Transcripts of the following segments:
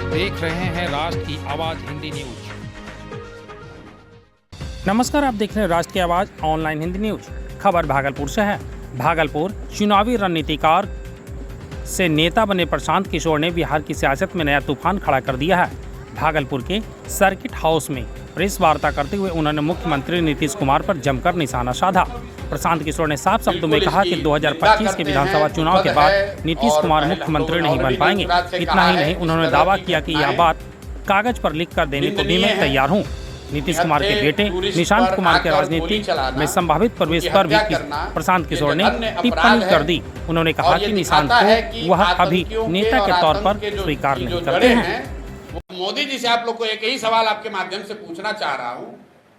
देख रहे हैं राष्ट्र की आवाज हिंदी न्यूज। नमस्कार, आप देख रहे हैं राष्ट्र की आवाज ऑनलाइन हिंदी न्यूज। खबर भागलपुर से है। भागलपुर चुनावी रणनीतिकार से नेता बने प्रशांत किशोर ने बिहार की सियासत में नया तूफान खड़ा कर दिया है। भागलपुर के सर्किट हाउस में प्रेस वार्ता करते हुए उन्होंने मुख्यमंत्री नीतीश कुमार पर जमकर निशाना साधा। प्रशांत किशोर ने साफ शब्दों में कहा कि 2025 के विधानसभा चुनाव के बाद नीतीश कुमार मुख्यमंत्री नहीं बन पाएंगे। इतना ही नहीं, उन्होंने दावा किया कि यह बात कागज पर लिख कर देने को भी मैं तैयार हूँ। नीतीश कुमार के बेटे निशांत कुमार के राजनीति में संभावित प्रवेश पर भी प्रशांत किशोर ने टिप्पणी कर दी। उन्होंने कहा कि निशांत को वह अभी नेता के तौर पर स्वीकार नहीं करते हैं। मोदी जी से आप लोग को एक ही सवाल आपके माध्यम से पूछना चाह रहा हूं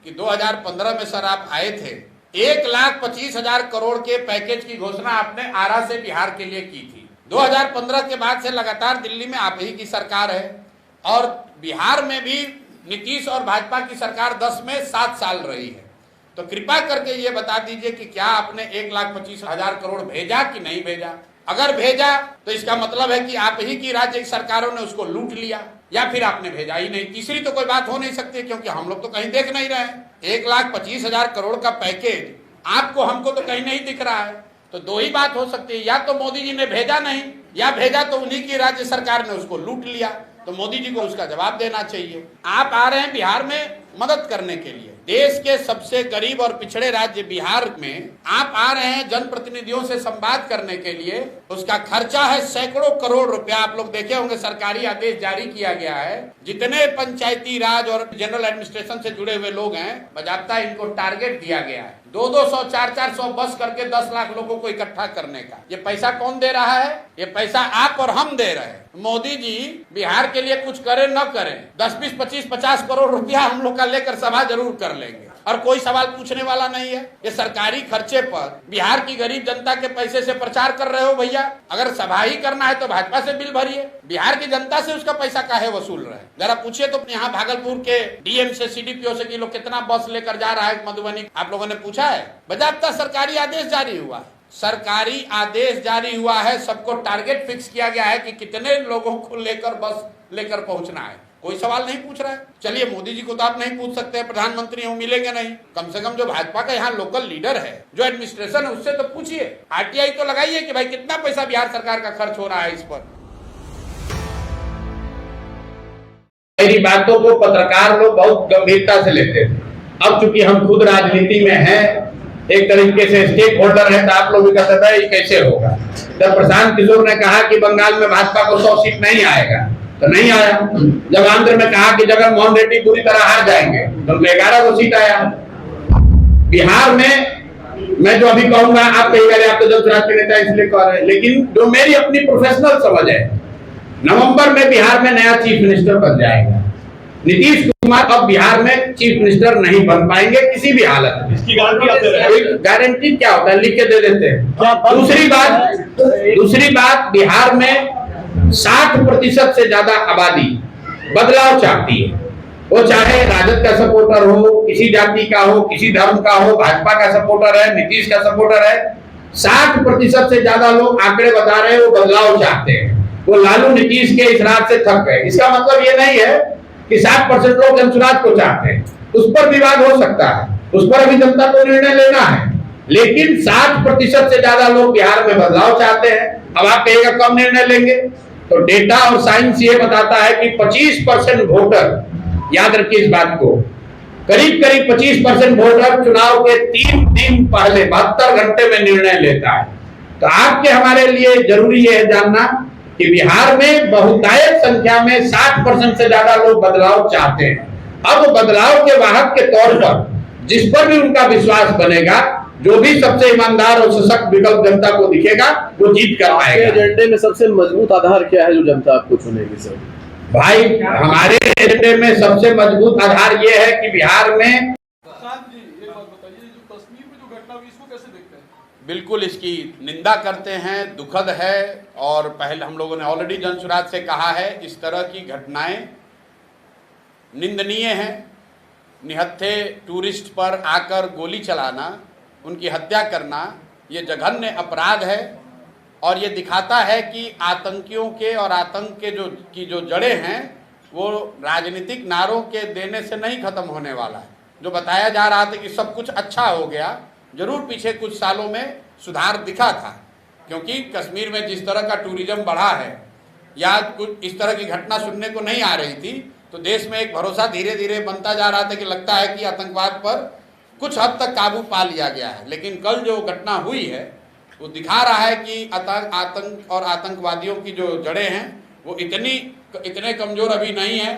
कि 2015 में सर आप आए थे, 1,25,000 करोड़ के पैकेज की घोषणा आपने आरा से बिहार के लिए की थी। 2015 के बाद से लगातार दिल्ली में आप ही की सरकार है और बिहार में भी नीतीश और भाजपा की सरकार 10 में 7 साल रही है। तो कृपा करके ये बता दीजिए कि क्या आपने 1,25,000 करोड़ भेजा कि नहीं भेजा? अगर भेजा तो इसका मतलब है कि आप ही की राज्य सरकारों ने उसको लूट लिया, या फिर आपने भेजा ही नहीं। तीसरी तो कोई बात हो नहीं सकती, क्योंकि हम लोग तो कहीं देख नहीं रहे। 1,25,000 करोड़ का पैकेज आपको हमको तो कहीं नहीं दिख रहा है। तो दो ही बात हो सकती है, या तो मोदी जी ने भेजा नहीं, या भेजा तो उन्हीं की राज्य सरकार ने उसको लूट लिया। तो मोदी जी को उसका जवाब देना चाहिए। आप आ रहे हैं बिहार में मदद करने के लिए। देश के सबसे गरीब और पिछड़े राज्य बिहार में आप आ रहे हैं जनप्रतिनिधियों से संवाद करने के लिए। उसका खर्चा है सैकड़ों करोड़ रुपया। आप लोग देखे होंगे, सरकारी आदेश जारी किया गया है। जितने पंचायती राज और जनरल एडमिनिस्ट्रेशन से जुड़े हुए लोग हैं, बाकायदा इनको टारगेट दिया गया है 200-200, 400-400 बस करके 10 लाख लोगों को इकट्ठा करने का। ये पैसा कौन दे रहा है? ये पैसा आप और हम दे रहे हैं। मोदी जी बिहार के लिए कुछ करें न करें, 10, 20, 25, 50 करोड़ रुपया हम लोग का लेकर सभा जरूर कर लेंगे और कोई सवाल पूछने वाला नहीं है। ये सरकारी खर्चे पर बिहार की गरीब जनता के पैसे से प्रचार कर रहे हो भैया। अगर सभा ही करना है तो भाजपा से बिल भरिए, बिहार की जनता से उसका पैसा काहे वसूल रहे हैं? जरा पूछिए तो यहाँ भागलपुर के डीएम से, सीडीपीओ से कि लोग कितना बस लेकर जा रहा है मधुबनी। आप लोगों ने पूछा है? बाकायदा सरकारी आदेश जारी हुआ, सरकारी आदेश जारी हुआ है। सबको टारगेट फिक्स किया गया है कि कितने लोगों को लेकर बस लेकर पहुंचना है। कोई सवाल नहीं पूछ रहा है। चलिए, मोदी जी को तो आप नहीं पूछ सकते, प्रधानमंत्री हो, मिलेंगे नहीं। कम से कम जो भाजपा का यहाँ लोकल लीडर है, जो एडमिनिस्ट्रेशन है, उससे तो पूछिए। आरटीआई तो लगाइए कि भाई कितना पैसा बिहार सरकार का खर्च हो रहा है इस पर। मेरी बातों को पत्रकार लोग बहुत गंभीरता से लेते थे। अब चूंकि हम खुद राजनीति में हैं, एक तरीके से स्टेक होल्डर है, तो आप लोग भी कहते थे ये कैसे होगा। जब प्रशांत किशोर ने कहा कि बंगाल में भाजपा को 100 सीट नहीं आएगा, तो नहीं आया। जब आंध्र में कहा कि जगनमोहन रेड्डी पूरी तरह हार जाएंगे, तो 11 को सीट आया। बिहार में मैं जो अभी कहूंगा, आप कहिएगा आप तो जनसुराज के नेता इसलिए कह रहे हैं, लेकिन जो मेरी अपनी प्रोफेशनल समझ है, नवंबर में बिहार में नया चीफ मिनिस्टर बन जाएगा। नीतीश कुमार अब बिहार में चीफ मिनिस्टर नहीं बन पाएंगे किसी भी हालत में। इसकी गारंटी आप दे रहे हैं? गारंटी क्या होता है, लिख के दे देते हैं। दूसरी बात, बिहार में 60% से ज्यादा आबादी बदलाव चाहती है। वो चाहे राजद का सपोर्टर हो, किसी जाति का हो, किसी धर्म का हो, भाजपा का सपोर्टर है, नीतीश का सपोर्टर है, 60% से ज्यादा लोग आंकड़े बता रहे हैं वो बदलाव चाहते हैं। वो लालू नीतीश के इस राज से थक गए। इसका मतलब ये नहीं है कि 60% लोग जनसुराज को चाहते हैं। उस पर विवाद हो सकता है, उस पर अभी जनता को निर्णय लेना है, लेकिन 60% से ज्यादा लोग बिहार में बदलाव चाहते हैं। अब आप कहेगा कम निर्णय लेंगे, तो डेटा और साइंस ये बताता है कि 25% वोटर, याद रखिए इस बात को, करीब 25% वोटर चुनाव के 3 दिन पहले 72 घंटे में निर्णय लेता है। तो आपके हमारे लिए जरूरी है जानना कि बिहार में बहुतायत संख्या में 60% से ज्यादा लोग बदलाव चाहते हैं। अब बदलाव के वाहक के तौर पर जिस पर भी उनका विश्वास बनेगा, जो भी सबसे ईमानदार और सशक्त विकल्प जनता को दिखेगा, वो जीत कर आएगा। एजेंडे में सबसे मजबूत आधार क्या है जो जनता आपको चुनेगी सर? भाई, हमारे एजेंडे में सबसे मजबूत आधार ये है कि बिहार में बिल्कुल इसकी निंदा करते हैं, दुखद है। और पहले हम लोगों ने ऑलरेडी जनसुराज से कहा है, इस तरह की घटनाएं निंदनीय हैं। निहत्थे टूरिस्ट पर आकर गोली चलाना, उनकी हत्या करना, ये जघन्य अपराध है और ये दिखाता है कि आतंकियों के और आतंक के जो जड़ें हैं वो राजनीतिक नारों के देने से नहीं खत्म होने वाला है। जो बताया जा रहा था कि सब कुछ अच्छा हो गया, जरूर पीछे कुछ सालों में सुधार दिखा था, क्योंकि कश्मीर में जिस तरह का टूरिज्म बढ़ा है या कुछ इस तरह की घटना सुनने को नहीं आ रही थी, तो देश में एक भरोसा धीरे धीरे बनता जा रहा था कि लगता है कि आतंकवाद पर कुछ हद तक काबू पा लिया गया है। लेकिन कल जो घटना हुई है वो दिखा रहा है कि आतंक और आतंकवादियों की जो जड़ें हैं वो इतने कमज़ोर अभी नहीं है।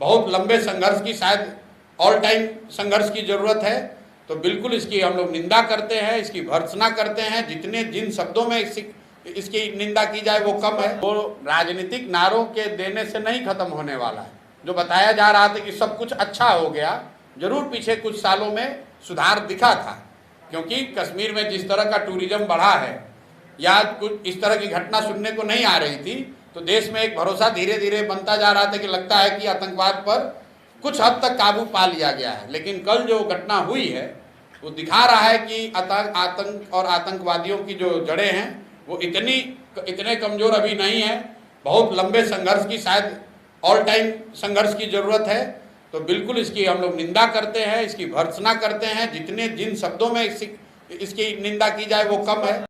बहुत लंबे संघर्ष की, शायद ऑल टाइम संघर्ष की ज़रूरत है। तो बिल्कुल इसकी हम लोग निंदा करते हैं, इसकी भर्त्सना करते हैं। जिन शब्दों में इसकी निंदा की जाए वो कम है। वो राजनीतिक नारों के देने से नहीं खत्म होने वाला है। जो बताया जा रहा था कि सब कुछ अच्छा हो गया, जरूर पीछे कुछ सालों में सुधार दिखा था, क्योंकि कश्मीर में जिस तरह का टूरिज्म बढ़ा है या कुछ इस तरह की घटना सुनने को नहीं आ रही थी, तो देश में एक भरोसा धीरे धीरे बनता जा रहा था कि लगता है कि आतंकवाद पर कुछ हद तक काबू पा लिया गया है। लेकिन कल जो घटना हुई है वो दिखा रहा है कि आतंक और आतंकवादियों की जो जड़ें हैं वो इतने कमज़ोर अभी नहीं है। बहुत लंबे संघर्ष की, शायद ऑल टाइम संघर्ष की ज़रूरत है। तो बिल्कुल इसकी हम लोग निंदा करते हैं, इसकी भर्त्सना करते हैं। जिन शब्दों में इसकी निंदा की जाए वो कम है।